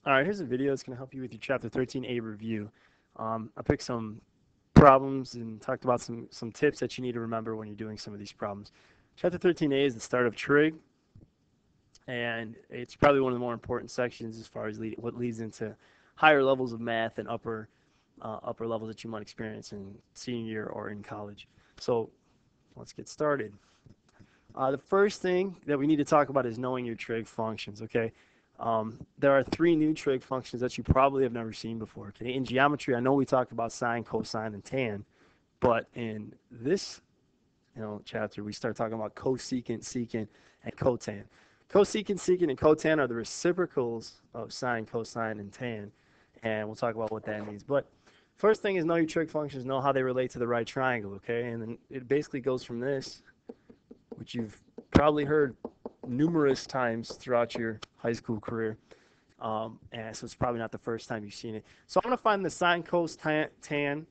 All right, here's a video that's going to help you with your Chapter 13A review. I picked some problems and talked about some tips that you need to remember when you're doing some of these problems. Chapter 13A is the start of Trig, and it's probably one of the more important sections as far as what leads into higher levels of math and upper levels that you might experience in senior year or in college. So let's get started. The first thing that we need to talk about is knowing your trig functions, okay? There are three new trig functions that you probably have never seen before, okay? In geometry, I know we talked about sine, cosine, and tan, but in this chapter, we start talking about cosecant, secant, and cotan. Cosecant, secant, and cotan are the reciprocals of sine, cosine, and tan, and we'll talk about what that means. But first thing is know your trig functions, know how they relate to the right triangle, okay? And then it basically goes from this, which you've probably heard numerous times throughout your high school career. And so it's probably not the first time you've seen it. So I'm going to find the sine, cos, tan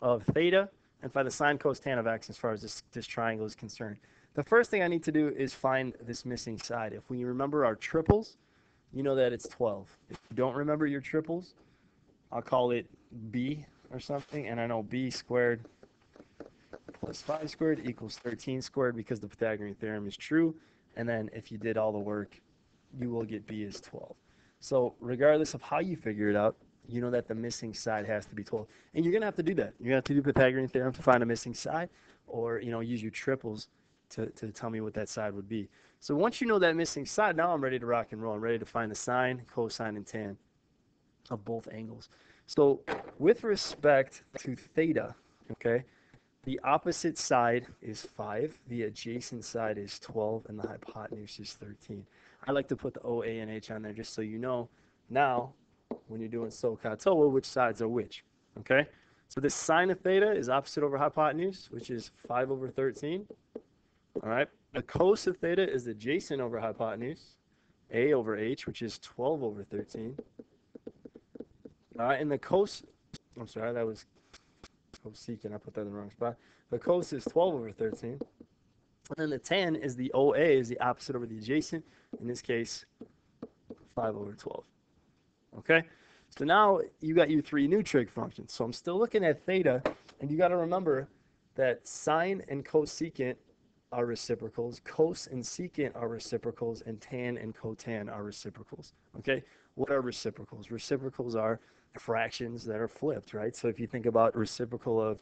of theta and find the sine, cos, tan of x as far as this triangle is concerned. The first thing I need to do is find this missing side. If we remember our triples, you know that it's 12. If you don't remember your triples, I'll call it b or something. And I know b squared plus 5 squared equals 13 squared because the Pythagorean theorem is true. And then if you did all the work, you will get b is 12. So regardless of how you figure it out, you know that the missing side has to be 12. And you're going to have to do that. You're going to have to do Pythagorean theorem to find a missing side, or use your triples to tell me what that side would be. So once you know that missing side, now I'm ready to rock and roll. I'm ready to find the sine, cosine, and tan of both angles. So with respect to theta, okay, the opposite side is 5, the adjacent side is 12, and the hypotenuse is 13. I like to put the OA and H on there just so you know now when you're doing SOHCAHTOA which sides are which, okay? So this sine of theta is opposite over hypotenuse, which is 5 over 13, all right? The cos of theta is adjacent over hypotenuse, A over H, which is 12 over 13. All right, and the cos, I'm sorry, that was cosecant, I put that in the wrong spot. The cos is 12 over 13. And then the tan is the OA, is the opposite over the adjacent. In this case, 5 over 12. Okay? So now you got your three new trig functions. So I'm still looking at theta, and you got to remember that sine and cosecant are reciprocals, cos and secant are reciprocals, and tan and cotan are reciprocals. Okay? What are reciprocals? Reciprocals are fractions that are flipped, right? So if you think about reciprocal of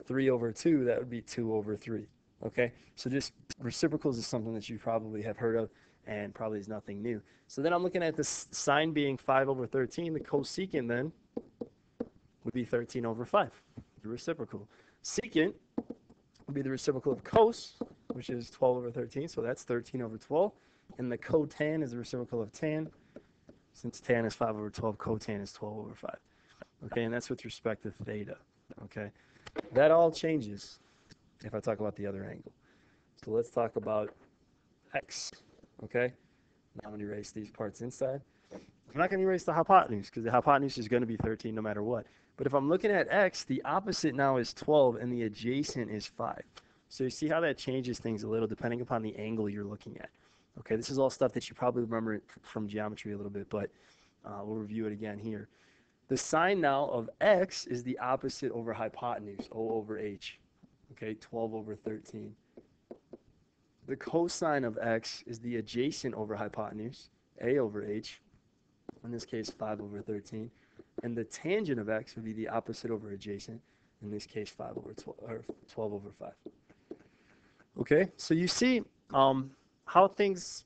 3 over 2, that would be 2 over 3. Okay? So just reciprocals is something that you probably have heard of and probably is nothing new. So then I'm looking at the sine being 5 over 13. The cosecant then would be 13 over 5, the reciprocal. Secant would be the reciprocal of cos, which is 12 over 13, so that's 13 over 12. And the cotan is the reciprocal of tan. Since tan is 5 over 12, cotan is 12 over 5. Okay, and that's with respect to theta. Okay, that all changes if I talk about the other angle. So let's talk about x. Okay, now I'm going to erase these parts inside. I'm not going to erase the hypotenuse because the hypotenuse is going to be 13 no matter what. But if I'm looking at x, the opposite now is 12 and the adjacent is 5. So you see how that changes things a little depending upon the angle you're looking at. Okay, this is all stuff that you probably remember from geometry a little bit, but we'll review it again here. The sine now of x is the opposite over hypotenuse, O over H. Okay, 12 over 13. The cosine of x is the adjacent over hypotenuse, A over H, in this case 5 over 13. And the tangent of x would be the opposite over adjacent, in this case 5 over 12, or 12 over 5. Okay, so you see how things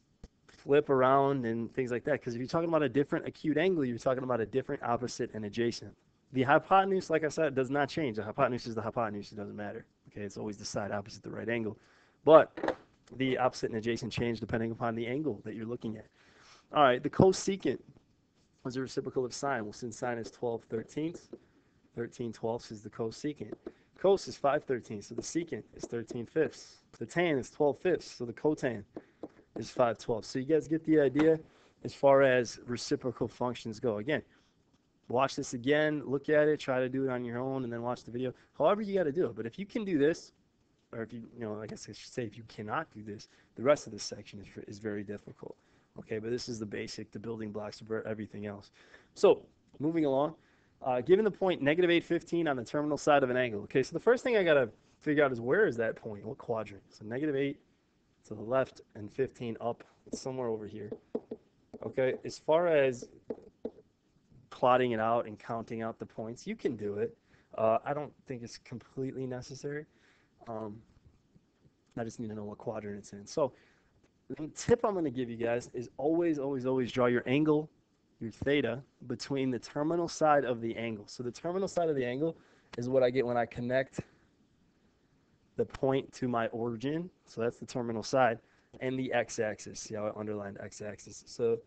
flip around and things like that, because if you're talking about a different acute angle, you're talking about a different opposite and adjacent. The hypotenuse, like I said, does not change. The hypotenuse is the hypotenuse. It doesn't matter. Okay, it's always the side opposite the right angle. But the opposite and adjacent change depending upon the angle that you're looking at. All right, the cosecant is the reciprocal of sine. Well, since sine is 12 13ths, 13 twelfths is the cosecant. Cos is 5 13ths, so the secant is 13 fifths. The tan is 12 fifths, so the cotan is 5 twelfths. So you guys get the idea as far as reciprocal functions go. Again, watch this again, look at it, try to do it on your own, and then watch the video. However you got to do it. But if you can do this, or if you, I guess I should say if you cannot do this, the rest of this section is very difficult. Okay, but this is the basic, the building blocks for everything else. So moving along, given the point negative 815 on the terminal side of an angle. Okay, so the first thing I got to figure out is where is that point? What quadrant? So negative 8 to the left and 15 up. It's somewhere over here. Okay, as far as plotting it out and counting out the points, you can do it. I don't think it's completely necessary. Um, I just need to know what quadrant it's in. So the tip I'm going to give you guys is always, always, always draw your angle, your theta, between the terminal side of the angle. So the terminal side of the angle is what I get when I connect the point to my origin. So that's the terminal side, and the x-axis. See how I underlined x-axis? So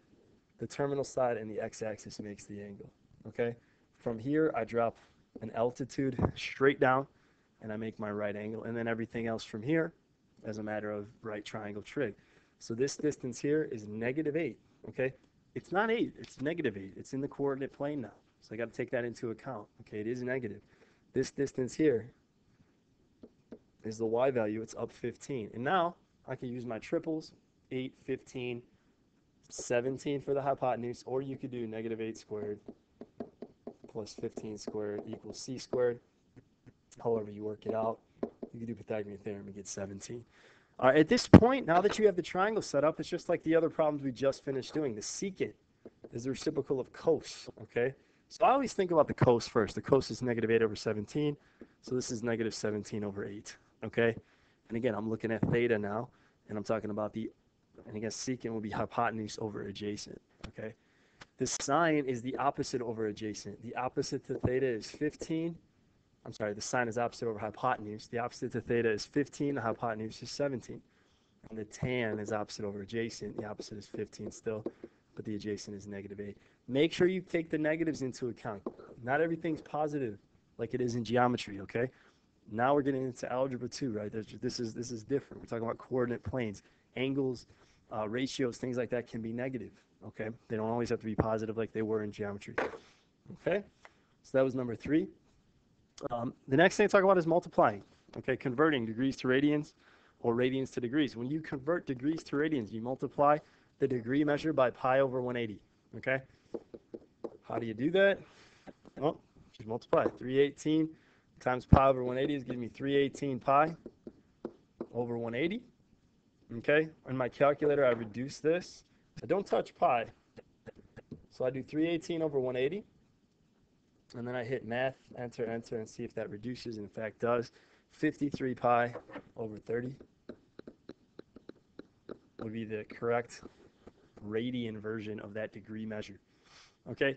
the terminal side and the x-axis makes the angle. Okay? From here, I drop an altitude straight down, and I make my right angle. And then everything else from here as a matter of right triangle trig. So this distance here is negative 8, okay? It's not 8, it's negative 8. It's in the coordinate plane now. So I got to take that into account, okay? It is negative. This distance here is the y value. It's up 15. And now I can use my triples, 8, 15, 17 for the hypotenuse, or you could do negative 8 squared plus 15 squared equals c squared. However you work it out, you can do Pythagorean theorem and get 17. At this point, now that you have the triangle set up, it's just like the other problems we just finished doing. The secant is the reciprocal of cos, okay? So I always think about the cos first. The cos is negative 8 over 17, so this is negative 17 over 8, okay? And again, I'm looking at theta now, and I'm talking about and I guess secant will be hypotenuse over adjacent, okay? The sine is the opposite over adjacent. The opposite to theta is 15. I'm sorry, the sine is opposite over hypotenuse. The opposite to theta is 15, the hypotenuse is 17. And the tan is opposite over adjacent. The opposite is 15 still, but the adjacent is negative 8. Make sure you take the negatives into account. Not everything's positive like it is in geometry, okay? Now we're getting into algebra 2, right? This is different. We're talking about coordinate planes. Angles, ratios, things like that can be negative, okay? They don't always have to be positive like they were in geometry, okay? So that was number 3. The next thing to talk about is multiplying, okay, converting degrees to radians or radians to degrees. When you convert degrees to radians, you multiply the degree measure by pi over 180, okay? How do you do that? Well, just multiply. 318 times pi over 180 is giving me 318 pi over 180, okay? On my calculator, I reduce this. I don't touch pi, so I do 318 over 180. And then I hit math, enter, enter, and see if that reduces. And in fact, does. 53 pi over 30 would be the correct radian version of that degree measure. Okay?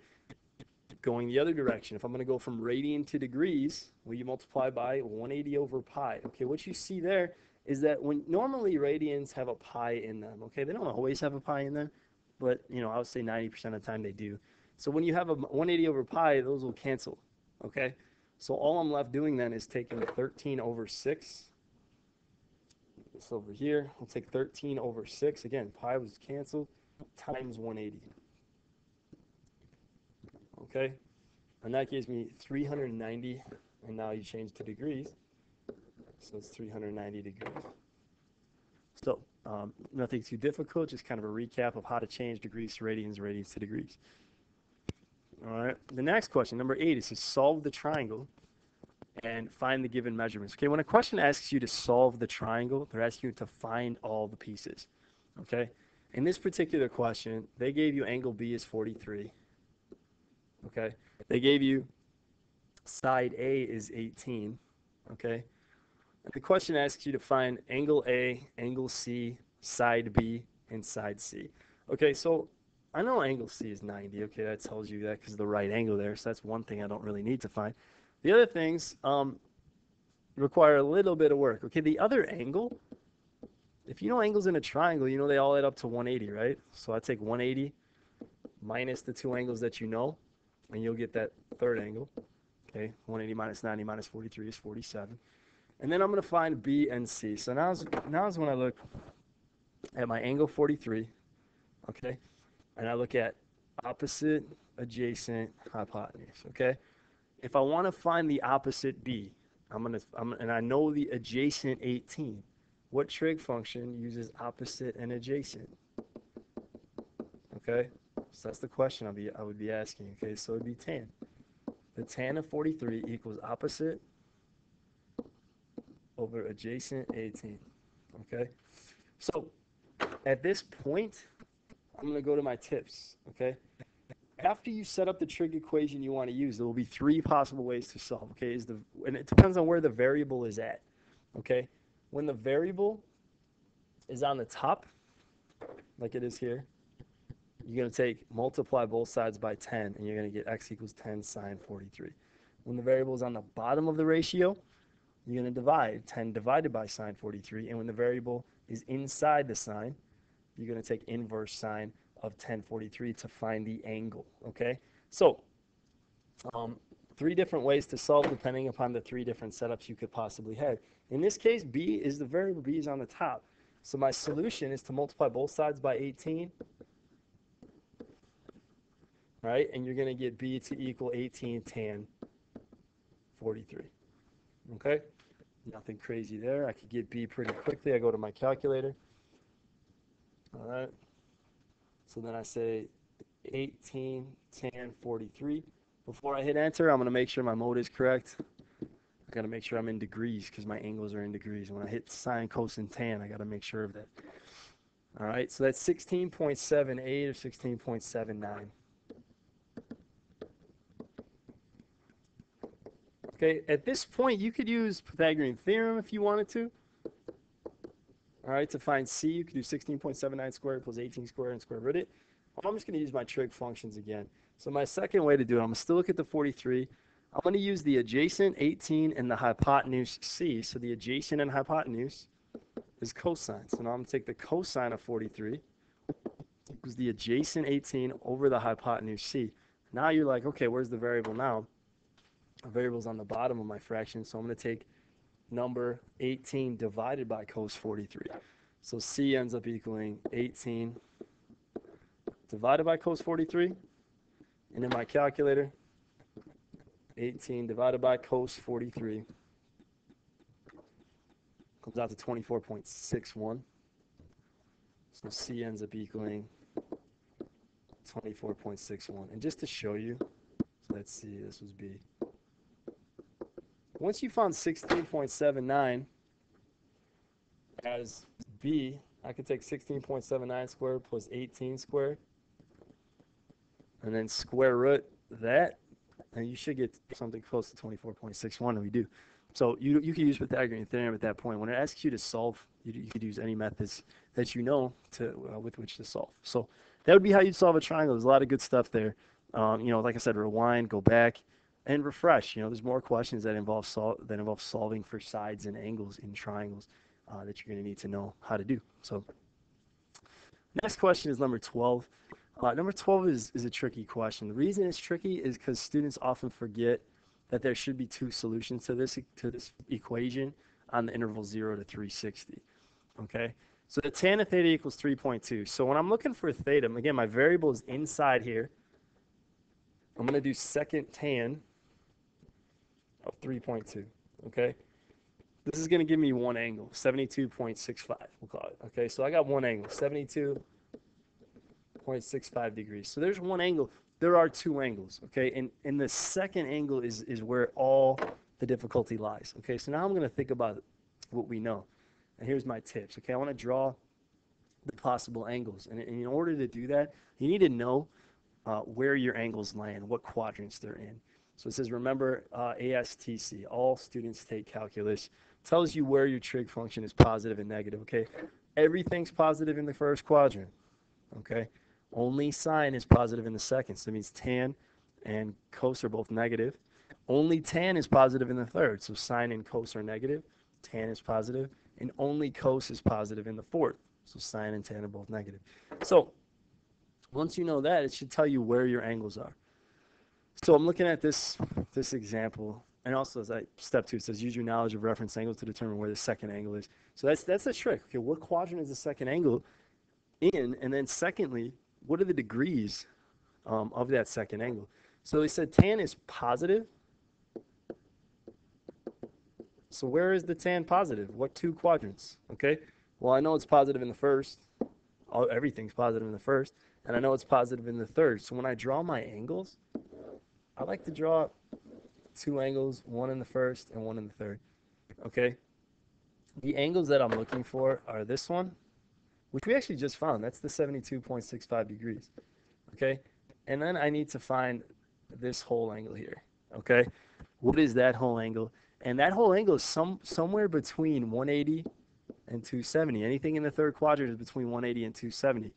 Going the other direction, if I'm going to go from radian to degrees, well, you multiply by 180 over pi. Okay, what you see there is that when normally radians have a pi in them, okay? They don't always have a pi in them, but, I would say 90% of the time they do. So when you have a 180 over pi, those will cancel, okay? So all I'm left doing then is taking 13 over 6. This over here, we'll take 13 over 6. Again, pi was canceled, times 180. Okay? And that gives me 390, and now you change to degrees. So it's 390 degrees. So nothing too difficult, just kind of a recap of how to change degrees to radians, radians to degrees. All right. The next question, number 8, is to solve the triangle and find the given measurements. Okay, when a question asks you to solve the triangle, they're asking you to find all the pieces. Okay? In this particular question, they gave you angle B is 43. Okay? They gave you side A is 18. Okay? And the question asks you to find angle A, angle C, side B, and side C. Okay, so I know angle C is 90. Okay, that tells you that because of the right angle there. So that's one thing I don't really need to find. The other things require a little bit of work. Okay, the other angle, if you know angles in a triangle, you know they all add up to 180, right? So I take 180 minus the two angles that you know, and you'll get that third angle. Okay, 180 minus 90 minus 43 is 47. And then I'm going to find B and C. So now is when I look at my angle 43, okay? And I look at opposite, adjacent, hypotenuse, okay? If I want to find the opposite B, and I know the adjacent 18, what trig function uses opposite and adjacent? okay? So that's the question I would be asking, okay? So it'd be tan. The tan of 43 equals opposite over adjacent 18, okay? So at this point, I'm going to go to my tips, okay? After you set up the trig equation you want to use, there will be three possible ways to solve, okay? And it depends on where the variable is at, okay? When the variable is on the top, like it is here, you're going to multiply both sides by 10, and you're going to get x equals 10 sine 43. When the variable is on the bottom of the ratio, you're going to divide 10 divided by sine 43, and when the variable is inside the sign, you're going to take inverse sine of 1043 to find the angle, okay? So, three different ways to solve depending upon the three different setups you could possibly have. In this case, b is the variable, b is on the top. So my solution is to multiply both sides by 18, right? And you're going to get b to equal 18 tan 43, okay? Nothing crazy there. I could get b pretty quickly. I go to my calculator. All right. So then I say 18 tan 43. Before I hit enter, I'm going to make sure my mode is correct. I got to make sure I'm in degrees because my angles are in degrees. When I hit sine, cosine, tan, I got to make sure of that. All right, so that's 16.78 or 16.79. Okay, at this point, you could use Pythagorean theorem if you wanted to. All right, to find c, you could do 16.79 squared plus 18 squared and square root it. I'm just going to use my trig functions again. So my second way to do it, I'm going to still look at the 43. I'm going to use the adjacent 18 and the hypotenuse c. So the adjacent and hypotenuse is cosine. So now I'm going to take the cosine of 43 equals the adjacent 18 over the hypotenuse c. Now you're like, okay, where's the variable now? The variable's on the bottom of my fraction, so I'm going to take number 18 divided by cos 43. So c ends up equaling 18 divided by cos 43. And in my calculator, 18 divided by cos 43 comes out to 24.61. So c ends up equaling 24.61. And just to show you, so let's see, this was b. Once you found 16.79 as b, I could take 16.79 squared plus 18 squared and then square root that, and you should get something close to 24.61, and we do. So you can use Pythagorean theorem at that point. When it asks you to solve, you could use any methods that you know with which to solve. So that would be how you'd solve a triangle. There's a lot of good stuff there. Like I said, rewind, go back, and refresh. There's more questions that involve solving for sides and angles in triangles that you're going to need to know how to do. So next question is number 12. Number 12 is a tricky question. The reason it's tricky is because students often forget that there should be two solutions to this equation on the interval 0 to 360. Okay? So the tan of theta equals 3.2. So when I'm looking for theta, again, my variable is inside here. I'm going to do second tan of 3.2. Okay? This is going to give me one angle, 72.65, we'll call it. Okay? So I got one angle, 72.65 degrees. So there's one angle. There are two angles, okay? And the second angle is where all the difficulty lies, okay? So now I'm going to think about what we know. And here's my tips, okay? I want to draw the possible angles. And in order to do that, you need to know where your angles land, what quadrants they're in. So it says, remember ASTC, all students take calculus. Tells you where your trig function is positive and negative, okay? Everything's positive in the first quadrant, okay? Only sine is positive in the second. So that means tan and cos are both negative. Only tan is positive in the third. So sine and cos are negative. Tan is positive. And only cos is positive in the fourth. So sine and tan are both negative. So once you know that, it should tell you where your angles are. So I'm looking at this example. And also, as step 2, it says use your knowledge of reference angles to determine where the second angle is. So that's the trick. Okay, what quadrant is the second angle in? And then secondly, what are the degrees of that second angle? So they said tan is positive. So where is the tan positive? What two quadrants? Okay. Well, I know it's positive in the first. Everything's positive in the first. and I know it's positive in the third. So when I draw my angles, I like to draw two angles, one in the first and one in the third. Okay? The angles that I'm looking for are this one, which we actually just found. That's the 72.65 degrees. Okay? And then I need to find this whole angle here. Okay? What is that whole angle? And that whole angle is somewhere between 180 and 270. Anything in the third quadrant is between 180 and 270.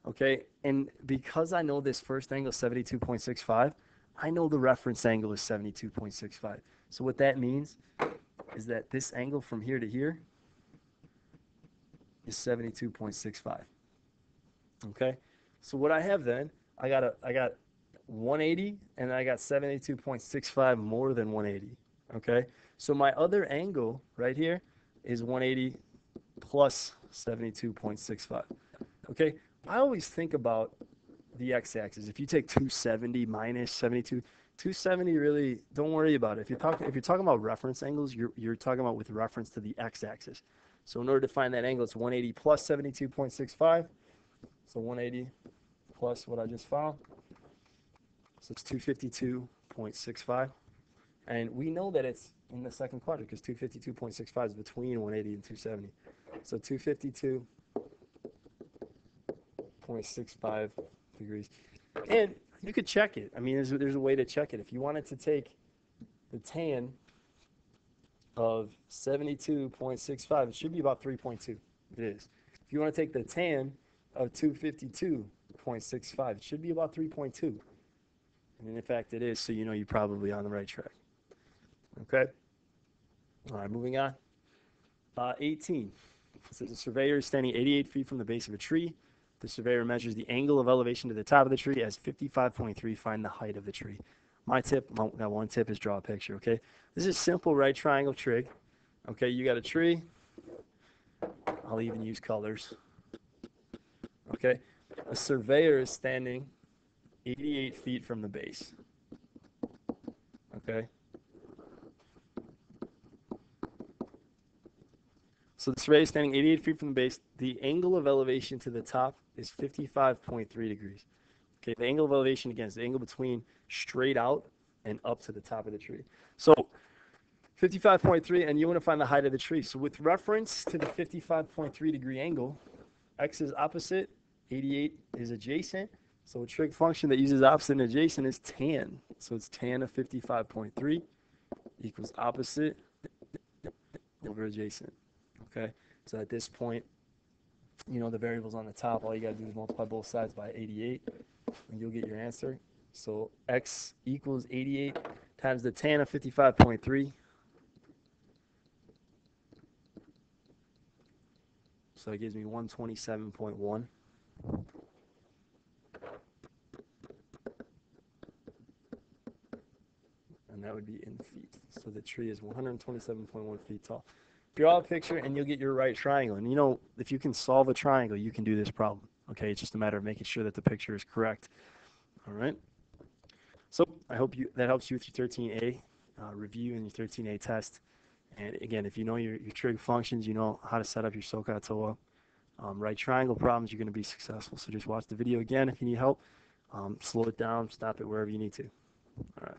Okay? And because I know this first angle is 72.65, I know the reference angle is 72.65. So what that means is that this angle from here to here is 72.65. Okay? So what I have then, I got 180 and I got 72.65 more than 180. Okay? So my other angle right here is 180 plus 72.65. Okay? I always think about the x-axis. If you take 270 minus 72, 270 really, don't worry about it. If you're talking about reference angles, you're talking about with reference to the x-axis. So in order to find that angle, it's 180 plus 72.65. So 180 plus what I just found. So it's 252.65. And we know that it's in the second quadrant because 252.65 is between 180 and 270. So 252.65 degrees. And you could check it. I mean, there's a way to check it. If you wanted to take the tan of 72.65, it should be about 3.2. It is. If you want to take the tan of 252.65, it should be about 3.2. And in fact, it is, so you know you're probably on the right track. Okay? All right, moving on. 18. It says a surveyor is standing 88 feet from the base of a tree. The surveyor measures the angle of elevation to the top of the tree as 55.3. Find the height of the tree. My tip, that one tip is draw a picture, okay? This is simple right triangle trig. Okay, you got a tree. I'll even use colors. Okay, a surveyor is standing 88 feet from the base. Okay. So the surveyor is standing 88 feet from the base. The angle of elevation to the top is 55.3 degrees. Okay, the angle of elevation, again, is the angle between straight out and up to the top of the tree. So 55.3, and you want to find the height of the tree. So with reference to the 55.3 degree angle, x is opposite, 88 is adjacent. So a trig function that uses opposite and adjacent is tan. So it's tan of 55.3 equals opposite over adjacent. Okay, so at this point, you know the variables on the top. All you got to do is multiply both sides by 88, and you'll get your answer. So x equals 88 times the tan of 55.3. So it gives me 127.1. And that would be in feet. So the tree is 127.1 feet tall. Draw a picture and you'll get your right triangle. And you know, if you can solve a triangle, you can do this problem. Okay, it's just a matter of making sure that the picture is correct. All right. So I hope that helps you with your 13A review and your 13A test. And again, if you know your trig functions, you know how to set up your SOHCAHTOA right triangle problems, you're going to be successful. So just watch the video again if you need help. Slow it down, stop it wherever you need to. All right.